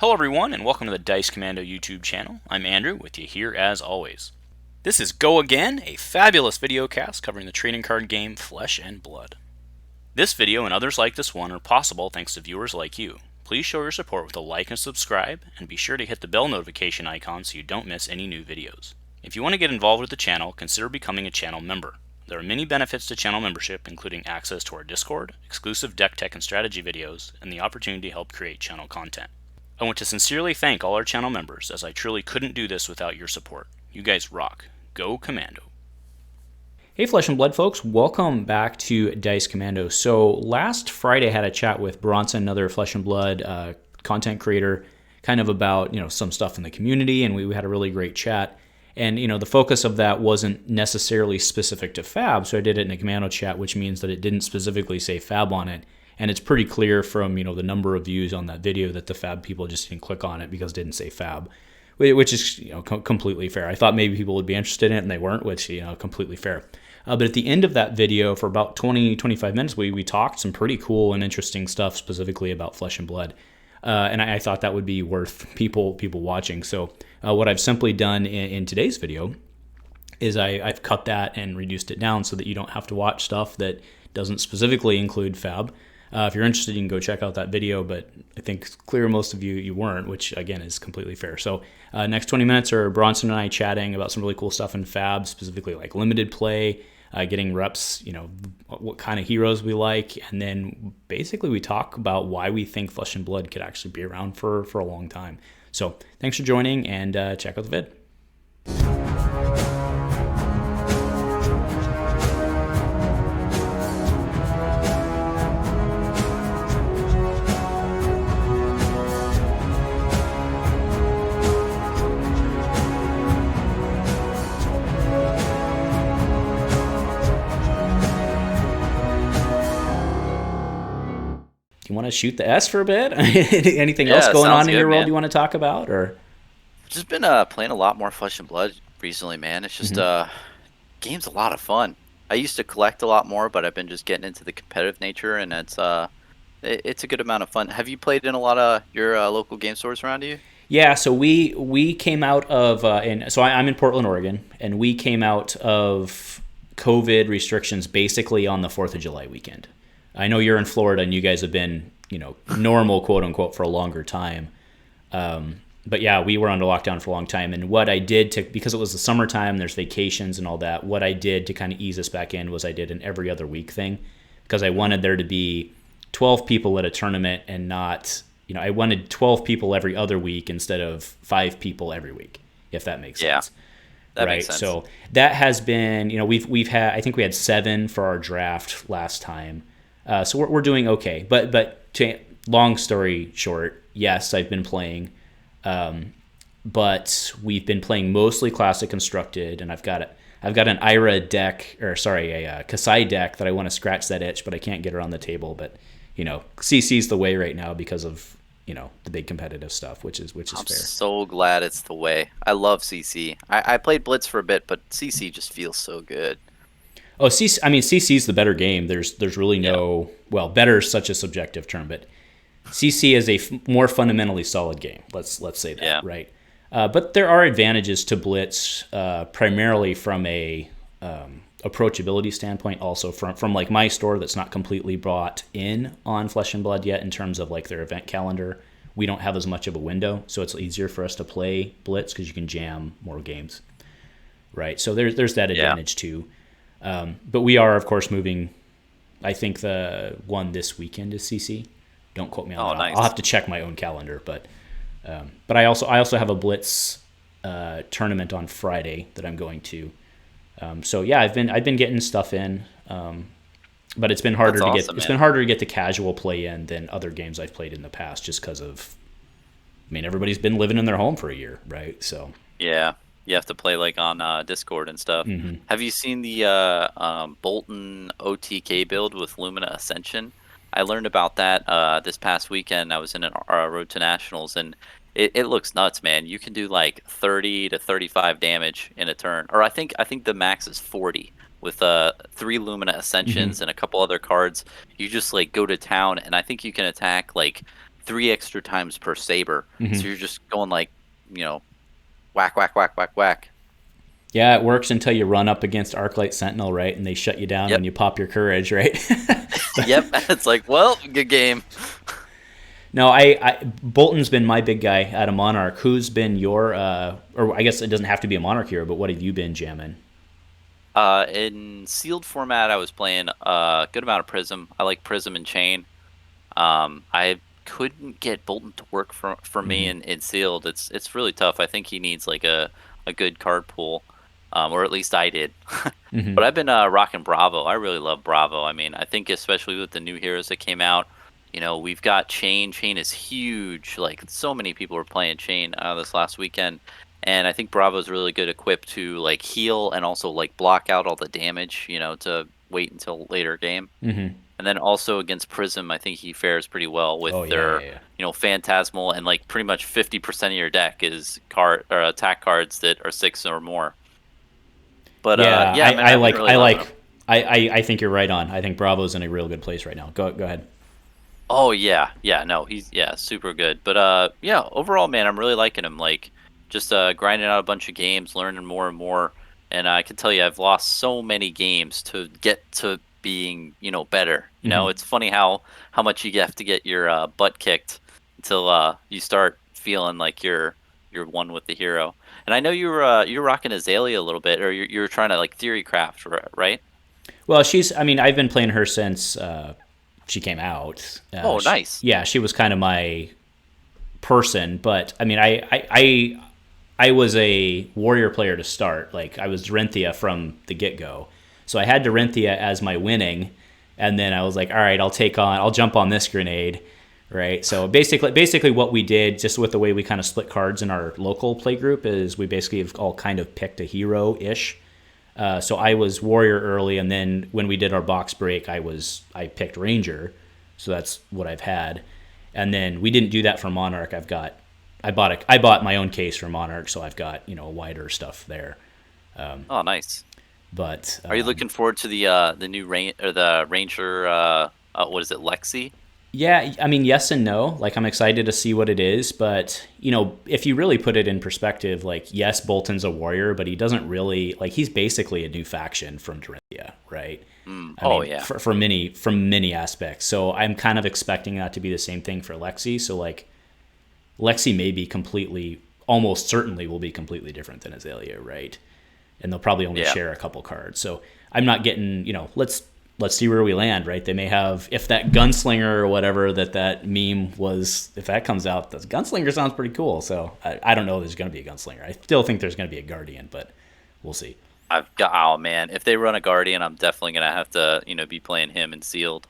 Hello everyone, and welcome to the Dice Commando YouTube channel. I'm Andrew, with you here as always. This is Go Again, a fabulous video cast covering the trading card game Flesh and Blood. This video and others like this one are possible thanks to viewers like you. Please show your support with a like and subscribe, and be sure to hit the bell notification icon so you don't miss any new videos. If you want to get involved with the channel, consider becoming a channel member. There are many benefits to channel membership, including access to our Discord, exclusive deck tech and strategy videos, and the opportunity to help create channel content. I want to sincerely thank all our channel members, as I truly couldn't do this without your support. You guys rock. Go Commando. Hey Flesh and Blood folks, welcome back to Dice Commando. So last Friday I had a chat with Bronson, another Flesh and Blood content creator, kind of about some stuff in the community, and we had a really great chat. And the focus of that wasn't necessarily specific to FaB, so I did it in a Commando chat, which means that it didn't specifically say FaB on it. And it's pretty clear from the number of views on that video that the FaB people just didn't click on it because it didn't say FaB, which is completely fair. I thought maybe people would be interested in it and they weren't, which completely fair. But at the end of that video, for about 20-25 minutes, we talked some pretty cool and interesting stuff specifically about Flesh and Blood, and I thought that would be worth people watching. So what I've simply done in today's video is I've cut that and reduced it down so that you don't have to watch stuff that doesn't specifically include FaB. If you're interested, you can go check out that video, but I think it's clear most of you weren't, which again is completely fair. So next 20 minutes are Bronson and I chatting about some really cool stuff in FaB, specifically like limited play, getting reps, what kind of heroes we like, and then basically we talk about why we think Flesh and Blood could actually be around for a long time. So thanks for joining, and check out the vid. You want to shoot the S for a bit? Anything else going on in your world you want to talk about? Or just been playing a lot more Flesh and Blood recently, man. It's just game's a lot of fun. I used to collect a lot more, but I've been just getting into the competitive nature, and it's a good amount of fun. Have you played in a lot of your local game stores around you? Yeah, so we came out of I'm in Portland, Oregon, and we came out of COVID restrictions basically on the 4th of July weekend. I know you're in Florida and you guys have been, normal, quote unquote, for a longer time. But yeah, we were under lockdown for a long time. And what I did because it was the summertime, there's vacations and all that, what I did to kind of ease us back in was I did an every other week thing, because I wanted there to be 12 people at a tournament and not, I wanted 12 people every other week instead of 5 people every week, if that makes sense. That makes sense. So that has been, we've had, I think we had 7 for our draft last time. So we're doing okay, but to long story short, yes, I've been playing, but we've been playing mostly Classic Constructed, and I've got an a Kassai deck that I want to scratch that itch, but I can't get her on the table. But CC's the way right now because of the big competitive stuff, which is fair. I'm so glad it's the way. I love CC. I played Blitz for a bit, but CC just feels so good. Oh, CC's the better game. There's really no better is such a subjective term, but CC is a more fundamentally solid game. Let's say that, right? But there are advantages to Blitz, primarily from a approachability standpoint. Also from like my store that's not completely brought in on Flesh and Blood yet in terms of like their event calendar. We don't have as much of a window, so it's easier for us to play Blitz because you can jam more games, right? So there's that advantage too. But we are, of course, moving. I think the one this weekend is CC. Don't quote me on that. Nice. I'll have to check my own calendar, but I also have a Blitz tournament on Friday that I'm going to. So yeah, I've been getting stuff in, but it's been harder to get the casual play in than other games I've played in the past, just because of, everybody's been living in their home for a year, right? So yeah. You have to play like on Discord and stuff. Mm-hmm. Have you seen the Boltyn OTK build with Lumina Ascension? I learned about that this past weekend. I was in a Road to Nationals, and it looks nuts, man. You can do like 30 to 35 damage in a turn, or I think the max is 40 with 3 Lumina Ascensions and a couple other cards. You just like go to town, and I think you can attack like 3 extra times per Saber. Mm-hmm. So you're just going like, you know, whack, whack, whack, whack, whack. Yeah, it works until you run up against Arclight Sentinel, right? And they shut you down when Yep. you pop your courage, right? Yep. It's like, well, good game. No, Boltyn's been my big guy out of Monarch. Who's been your, or I guess it doesn't have to be a Monarch hero, but what have you been jamming? In sealed format, I was playing a good amount of Prism. I like Prism and Chane. I couldn't get Boltyn to work for me Mm-hmm. in sealed. It's really tough. I think he needs like a good card pool, or at least I did. Mm-hmm. But I've been rocking Bravo. I really love Bravo. I mean, I think especially with the new heroes that came out, we've got Chane. Chane is huge. Like so many people were playing Chane this last weekend, and I think Bravo's really good equipped to like heal and also like block out all the damage. To wait until later game. Mm-hmm. And then also against Prism, I think he fares pretty well with Oh yeah, their, yeah, yeah. Phantasmal, and like pretty much 50% of your deck is card or attack cards that are 6 or more. But Yeah, yeah, man, I've been really loving him. I think you're right on. I think Bravo's in a real good place right now. Go ahead. Oh yeah, no, he's super good. But yeah, overall, man, I'm really liking him. Like just grinding out a bunch of games, learning more and more. And I can tell you, I've lost so many games to get to being better. Mm-hmm. It's funny how much you have to get your butt kicked until you start feeling like you're one with the hero. And I know you're rocking Azalea a little bit, or you're trying to like theory craft, right? Well, I mean, I've been playing her since she came out. Oh, nice. Yeah, she was kind of my person, but I mean, I was a warrior player to start. Like I was Dorinthea from the get go, so I had Dorinthea as my winning, and then I was like, all right, I'll jump on this grenade, right? So basically, what we did, just with the way we kind of split cards in our local play group, is we basically have all kind of picked a hero ish. So I was warrior early, and then when we did our box break, I picked ranger. So that's what I've had, and then we didn't do that for Monarch. I bought my own case for Monarch, so I've got wider stuff there. Oh, nice. But Are you looking forward to the new the Ranger? What is it, Lexi? yeah, I mean, yes and no. Like I'm excited to see what it is, but if you really put it in perspective, like yes, Boltyn's a warrior, but he doesn't really like he's basically a new faction from Dorinthea, right? I Oh mean, yeah. from many aspects. So I'm kind of expecting that to be the same thing for Lexi. So like Lexi may be almost certainly will be completely different than Azalea, right? And they'll probably only Yeah. share a couple cards. So I'm not getting, let's see where we land, right? They may have, if that gunslinger or whatever that meme was, if that comes out, the gunslinger sounds pretty cool. So I don't know if there's going to be a gunslinger. I still think there's going to be a guardian, but we'll see. Oh man, if they run a Guardian, I'm definitely gonna have to, be playing him in Sealed.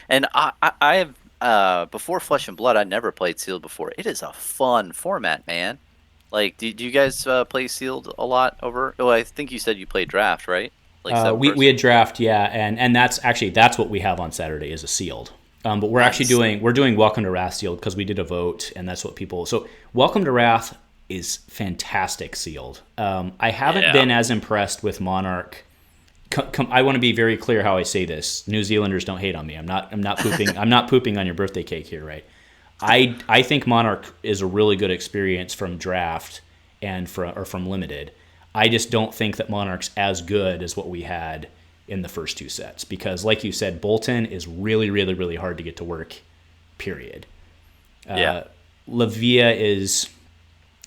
And I have before Flesh and Blood, I never played Sealed before. It is a fun format, man. Like, do you guys play Sealed a lot over? Oh, I think you said you played Draft, right? Like We 7 person. had draft, yeah, and that's what we have on Saturday is a sealed. But we're actually Nice. doing Welcome to Wrath sealed because we did a vote, and that's what people. So Welcome to Wrath is fantastic sealed. I haven't Yeah. been as impressed with Monarch. I want to be very clear how I say this. New Zealanders don't hate on me. I'm not pooping. I'm not pooping on your birthday cake here, right? I think Monarch is a really good experience from draft and from limited. I just don't think that Monarch's as good as what we had in the first two sets because, like you said, Boltyn is really, really, really hard to get to work. Period. Yeah. Levia is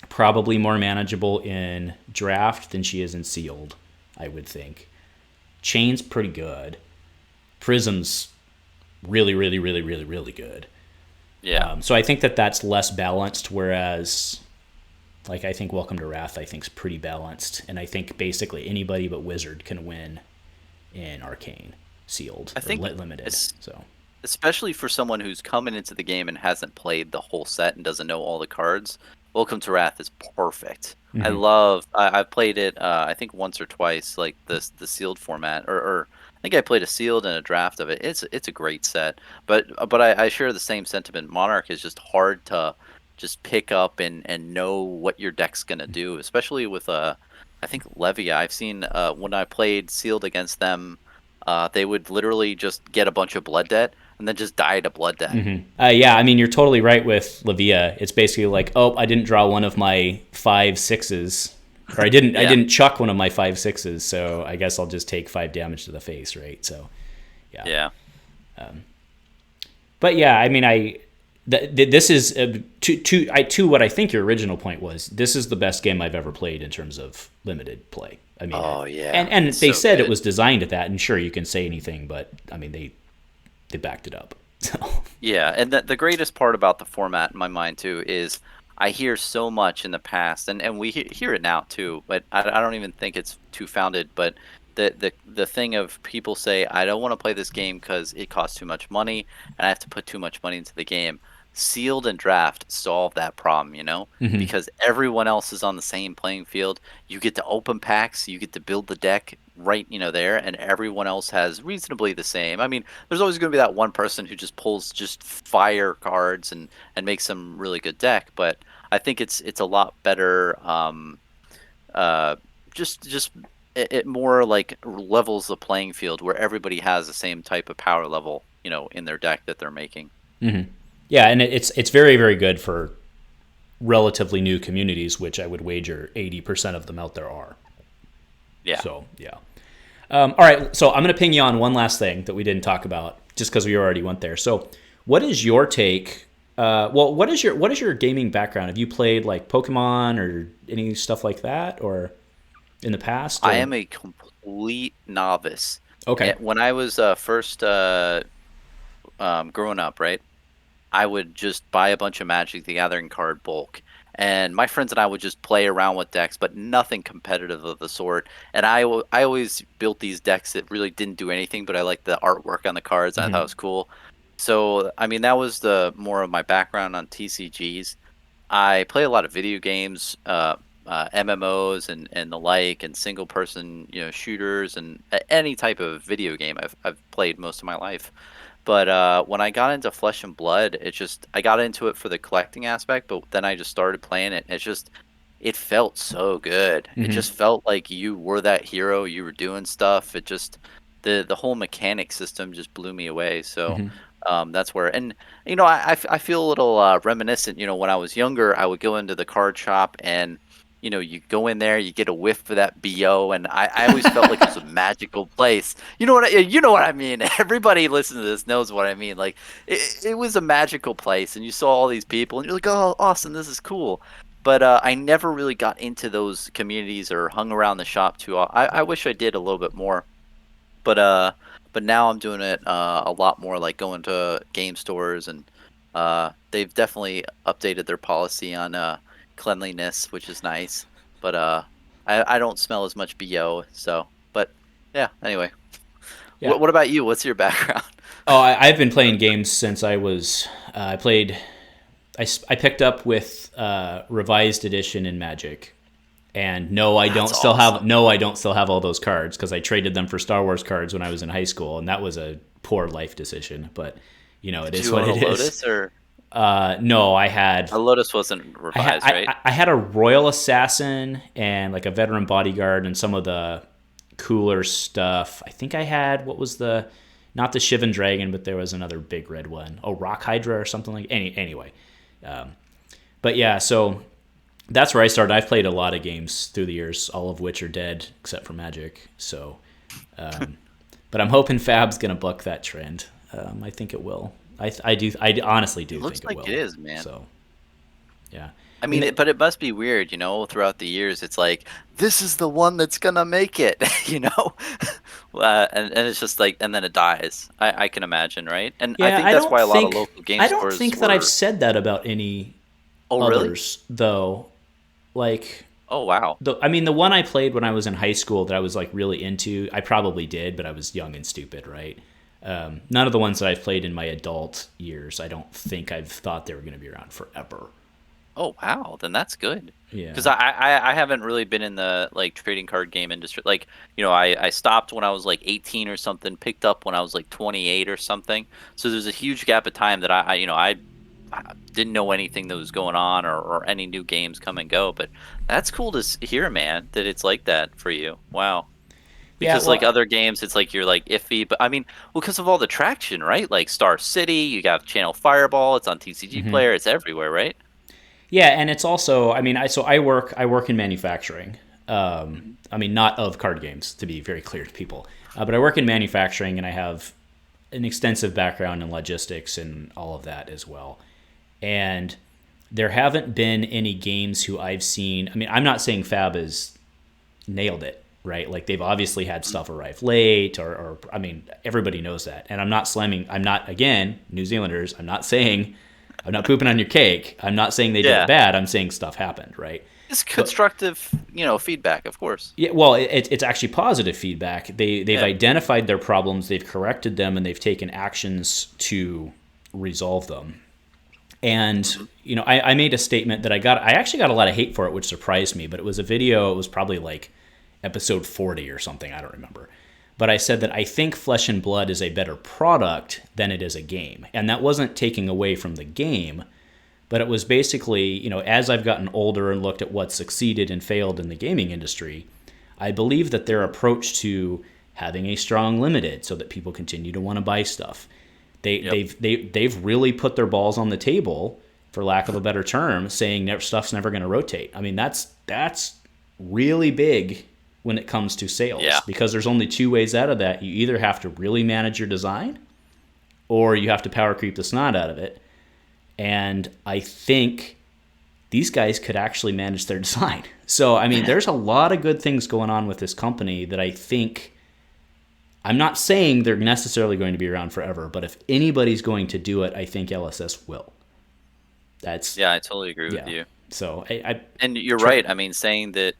probably more manageable in draft than she is in sealed. I would think. Chane's pretty good. Prism's really, really, really, really, really good. Yeah. So I think that's less balanced, whereas like I think Welcome to Wrath I think is pretty balanced, and I think basically anybody but Wizard can win in Arcane sealed I or think limited. it's So especially for someone who's coming into the game and hasn't played the whole set and doesn't know all the cards. Welcome to Wrath is perfect. I've played it I think once or twice, like the sealed format, or I think I played a sealed and a draft of it. It's a great set, but I share the same sentiment. Monarch is just hard to just pick up and know what your deck's gonna do, especially with I think Levia. I've seen when I played sealed against them, they would literally just get a bunch of blood debt and then just die to blood deck. Yeah, I mean, you're totally right with Levia. It's basically like, oh, I didn't draw one of my 5/6s, or I didn't Yeah. chuck one of my 5/6s, so I guess I'll just take 5 damage to the face, right? So, yeah. Yeah. But yeah, I mean, this is to what I think your original point was. This is the best game I've ever played in terms of limited play. I mean, Oh, yeah. and It's they so said good. it was designed at that, and sure, you can say anything, but I mean, they backed it up. So Yeah, and the greatest part about the format in my mind too is I hear so much in the past, and we hear it now too, but I don't even think it's too founded. But the thing of people say I don't want to play this game because it costs too much money and I have to put too much money into the game. Sealed and draft solve that problem, because everyone else is on the same playing field. You get to open packs, you get to build the deck right, there, and everyone else has reasonably the same. I mean, there's always going to be that one person who just pulls just fire cards and makes some really good deck, but I think it's a lot better. Uh, just it more like levels the playing field where everybody has the same type of power level, in their deck that they're making. yeah, and it's very very good for relatively new communities, which I would wager 80% of them out there are. Yeah. So yeah. All right, so I'm going to ping you on one last thing that we didn't talk about, just because we already went there. So, what is your take? What is your gaming background? Have you played like Pokemon or any stuff like that, or in the past? Or? I am a complete novice. Okay. When I was first growing up, right, I would just buy a bunch of Magic the Gathering card bulk. And my friends and I would just play around with decks, but nothing competitive of the sort. And I always built these decks that really didn't do anything, but I liked the artwork on the cards. I thought it was cool. So, I mean, that was the more of my background on TCGs. I play a lot of video games, MMOs and the like, and single person, shooters, and any type of video game I've played most of my life. But when I got into Flesh and Blood, I got into it for the collecting aspect, but then I just started playing it. And it felt so good. It just felt like you were that hero. You were doing stuff. The whole mechanic system just blew me away. So that's where, and I feel a little reminiscent. When I was younger, I would go into the card shop and you go in there, you get a whiff for that BO, and I always felt like it was a magical place. You know what I mean? Everybody listening to this knows what I mean. Like, it was a magical place, and you saw all these people, and you're like, oh, awesome, this is cool. But I never really got into those communities or hung around the shop too. I wish I did a little bit more. But now I'm doing it a lot more, like going to game stores, and they've definitely updated their policy on cleanliness, which is nice. But I don't smell as much BO. So, but yeah. Anyway, Yeah. what about you? What's your background? Oh, I've been playing games since I was. I played. I picked up with revised edition in Magic, and no, I don't still have. No, I don't still have all those cards because I traded them for Star Wars cards when I was in high school, and that was a poor life decision. But it is what it is. Lotus or no, I had. a Lotus wasn't revised, right? I had a Royal Assassin and like a Veteran Bodyguard and some of the cooler stuff. I think I had not the Shivan Dragon, but there was another big red one. Oh, Rock Hydra or something like. Anyway, but yeah, so that's where I started. I've played a lot of games through the years, all of which are dead except for Magic. So, but I'm hoping FaB's gonna buck that trend. I think it will. I do. I honestly do Looks think it like will. it is, man. So, yeah. I mean, but it must be weird, throughout the years. It's like, this is the one that's going to make it, and it's just like, and then it dies. I can imagine, right? And I Yeah, think that's why a lot of local game I stores don't think that I've said that about any others, though. Like, Oh, wow. the one I played when I was in high school that I was like really into, I probably did, but I was young and stupid, right? None of the ones that I've played in my adult years, I don't think I've thought they were going to be around forever. Oh, wow. Then that's good. Yeah. Because I haven't really been in the like trading card game industry. Like, I stopped when I was like 18 or something, picked up when I was like 28 or something. So there's a huge gap of time that I didn't know anything that was going on or any new games come and go. But that's cool to hear, man, that it's like that for you. Wow. Yeah, Because like well, other games, it's like you're like iffy, but I mean, well, because of all the traction, right? Like Star City, you got Channel Fireball, it's on TCG Player, it's everywhere, right? yeah, and it's also, I mean, I work in manufacturing. Hmm. I mean, not of card games, to be very clear to people, but I work in manufacturing, and I have an extensive background in logistics and all of that as well. And there haven't been any games who I've seen. I mean, I'm not saying FaB has nailed it, right? Like they've obviously had stuff arrive late, or I mean, everybody knows that. And I'm not slamming. I'm not, again, New Zealanders. I'm not pooping on your cake. I'm not saying they did it Yeah, bad. I'm saying stuff happened, right? it's But constructive, feedback, of course. yeah, well, it's actually positive feedback. They've Yeah. identified their problems, they've corrected them, and they've taken actions to resolve them. And Hmm. I made a statement that I actually got a lot of hate for it, which surprised me. But it was a video. It was probably like episode 40 or something. I don't remember. But I said that I think Flesh and Blood is a better product than it is a game, and that wasn't taking away from the game. But it was basically, as I've gotten older and looked at what succeeded and failed in the gaming industry, I believe that their approach to having a strong limited so that people continue to want to buy stuff, Yep. they've really put their balls on the table, for lack of a better term, saying stuff's never going to rotate. I mean, that's really big when it comes to Yeah. sales, because there's only two ways out of that. You either have to really manage your design, or you have to power creep the snot out of it. And I think these guys could actually manage their design. So, I mean, there's a lot of good things going on with this company that I think, I'm not saying they're necessarily going to be around forever, but if anybody's going to do it, I think LSS will. That's, Yeah, I totally agree with yeah. you. So I And you're try. right. I mean, saying that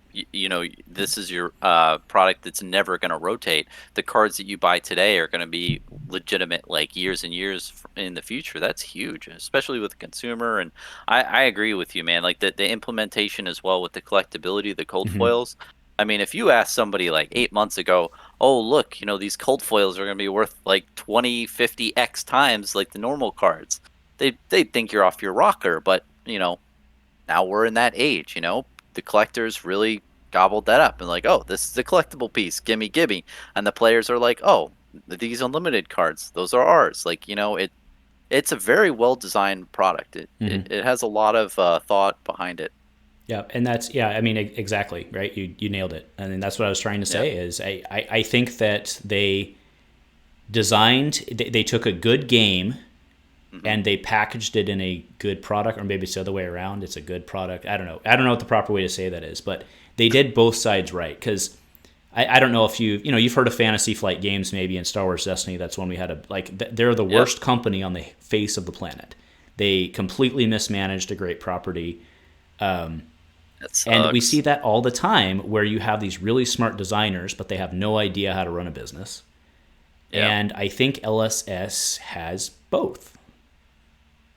this is your product that's never going to rotate. The cards that you buy today are going to be legitimate, like years and years in the future. That's huge, especially with the consumer. And I agree with you, man. Like the implementation as well with the collectability, the cold foils. I mean, if you ask somebody like 8 months ago, oh look, these cold foils are going to be worth like 20, 50x times like the normal cards. They think you're off your rocker, but now we're in that age, the collectors really gobbled that up and like, oh, this is a collectible piece, gimme, gimme. And the players are like, oh, these unlimited cards, those are ours. Like, it's a very well designed product. It has a lot of thought behind it. Yeah, and that's, yeah. I mean, exactly right. You nailed it. I mean, that's what I was trying to Yeah. say. Is I think that they took a good game Hmm. and they packaged it in a good product, or maybe it's the other way around. It's a good product. I don't know. I don't know what the proper way to say that is, but they did both sides right. Because I don't know if you've heard of Fantasy Flight Games, maybe, in Star Wars Destiny. That's when we had they're the Yep. worst company on the face of the planet. They completely mismanaged a great property. That And we see sucks. that all the time, where you have these really smart designers, but they have no idea how to run a business. Yeah. And I think LSS has both,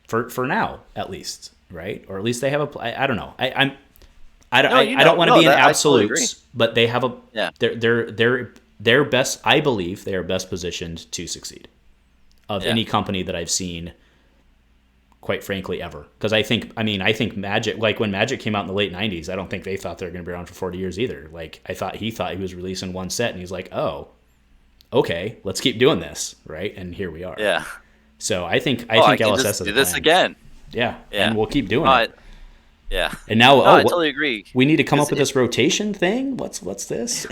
for now, at least, right? Or at least they have I don't know. No, I don't want to be in that I totally agree. absolutes, but they have Yeah. they're best. I believe they are best positioned to succeed of Yeah. any company that I've seen, quite frankly, ever. Because I think Magic, like when Magic came out in the late '90s, I don't think they thought they were going to be around for 40 years either. Like he thought he was releasing one set, and he's like, oh, okay, let's keep doing this, right? And here we are. Yeah. So I Oh, I think can LSS just has do a this plan. again. Yeah, Yeah. and we'll keep doing it. Uh, yeah. And now, No, oh, I what, totally agree. we need to come up Because with this rotation thing. What's this,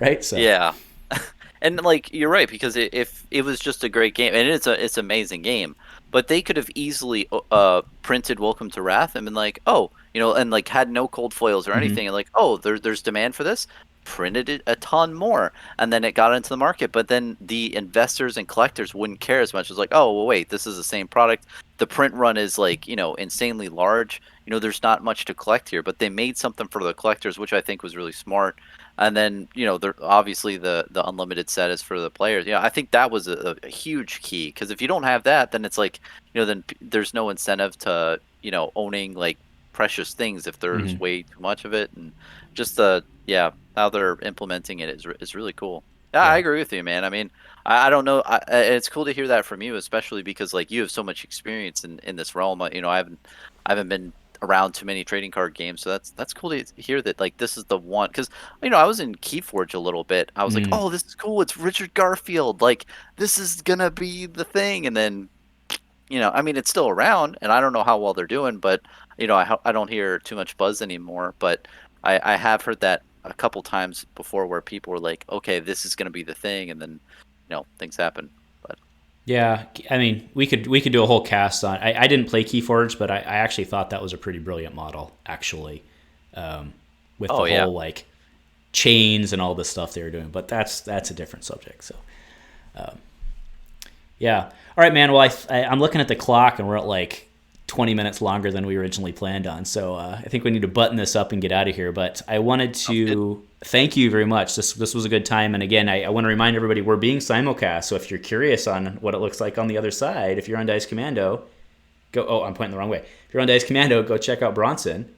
right? So yeah. And like you're right because if it was just a great game and it's an amazing game, but they could have easily printed Welcome to Wrath and been like, oh, and like had no cold foils or anything, and like, oh, there's demand for this, printed it a ton more, and then it got into the market. But then the investors and collectors wouldn't care as much. It's like, oh, well, wait, this is the same product. The print run is like insanely large. There's not much to collect here, but they made something for the collectors, which I think was really smart. And then obviously the unlimited set is for the players. I think that was a huge key because if you don't have that, then it's like then there's no incentive to owning like precious things if there's way too much of it. And just how they're implementing it is really cool. Yeah, I yeah, agree with you, man. I mean, I don't know. It's cool to hear that from you, especially because like you have so much experience in this realm. I haven't been around too many trading card games. So that's cool to hear that like this is the one, because I was in Keyforge a little bit. I was like, oh, this is cool. It's Richard Garfield. Like this is gonna be the thing. And then I mean, it's still around, and I don't know how well they're doing, but I don't hear too much buzz anymore. But I have heard that a couple times before where people were like, okay, this is gonna be the thing, and then things happen. But yeah, I mean, we could do a whole cast on. I didn't play Keyforge, but I actually thought that was a pretty brilliant model, actually, with the whole like chains and all the stuff they were doing. But that's a different subject. So, yeah. All right, man. Well, I'm looking at the clock, and we're at like 20 minutes longer than we originally planned on. So I think we need to button this up and get out of here. But I wanted to thank you very much. This was a good time. And again, I want to remind everybody we're being simulcast. So if you're curious on what it looks like on the other side, if you're on Dice Commando, go. Oh, I'm pointing the wrong way. If you're on Dice Commando, go check out Bronson.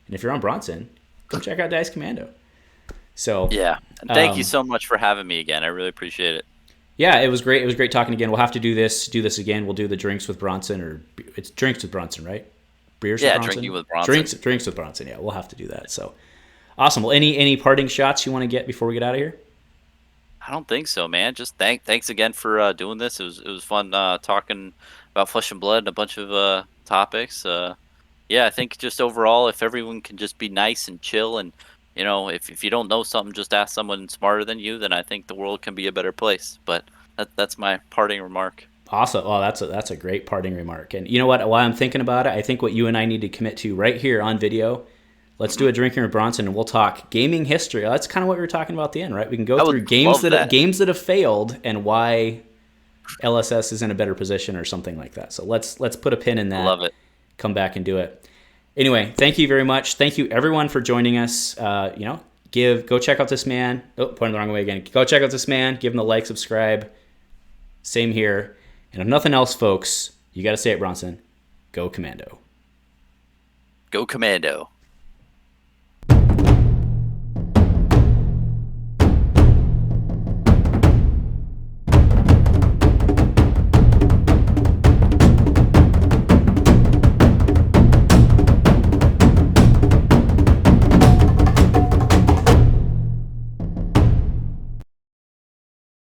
And if you're on Bronson, go check out Dice Commando. So yeah, and thank you so much for having me again. I really appreciate it. Yeah, it was great. It was great talking again. We'll have to do this again. We'll do the drinks with Bronson, or it's drinks with Bronson, right? Beers with Bronson? Drinking with Bronson. Drinks with Bronson. Yeah, we'll have to do that. So awesome. Well, any parting shots you want to get before we get out of here? I don't think so, man. Just thanks again for doing this. It was fun talking about Flesh and Blood and a bunch of topics. Yeah, I think just overall, if everyone can just be nice and chill, and if you don't know something, just ask someone smarter than you, then I think the world can be a better place. But that's my parting remark. Awesome. Oh, that's a great parting remark. And you know what? While I'm thinking about it, I think what you and I need to commit to right here on video, let's do a drinking with Bronson, and we'll talk gaming history. That's kind of what we were talking about at the end, right? We can go through games that have failed and why LSS is in a better position or something like that. So let's put a pin in that. Love it. Come back and do it. Anyway, thank you very much. Thank you everyone for joining us. Go check out this man. Oh, pointing the wrong way again. Go check out this man. Give him the like, subscribe. Same here. And if nothing else, folks, you got to say it, Bronson. Go Commando. Go Commando.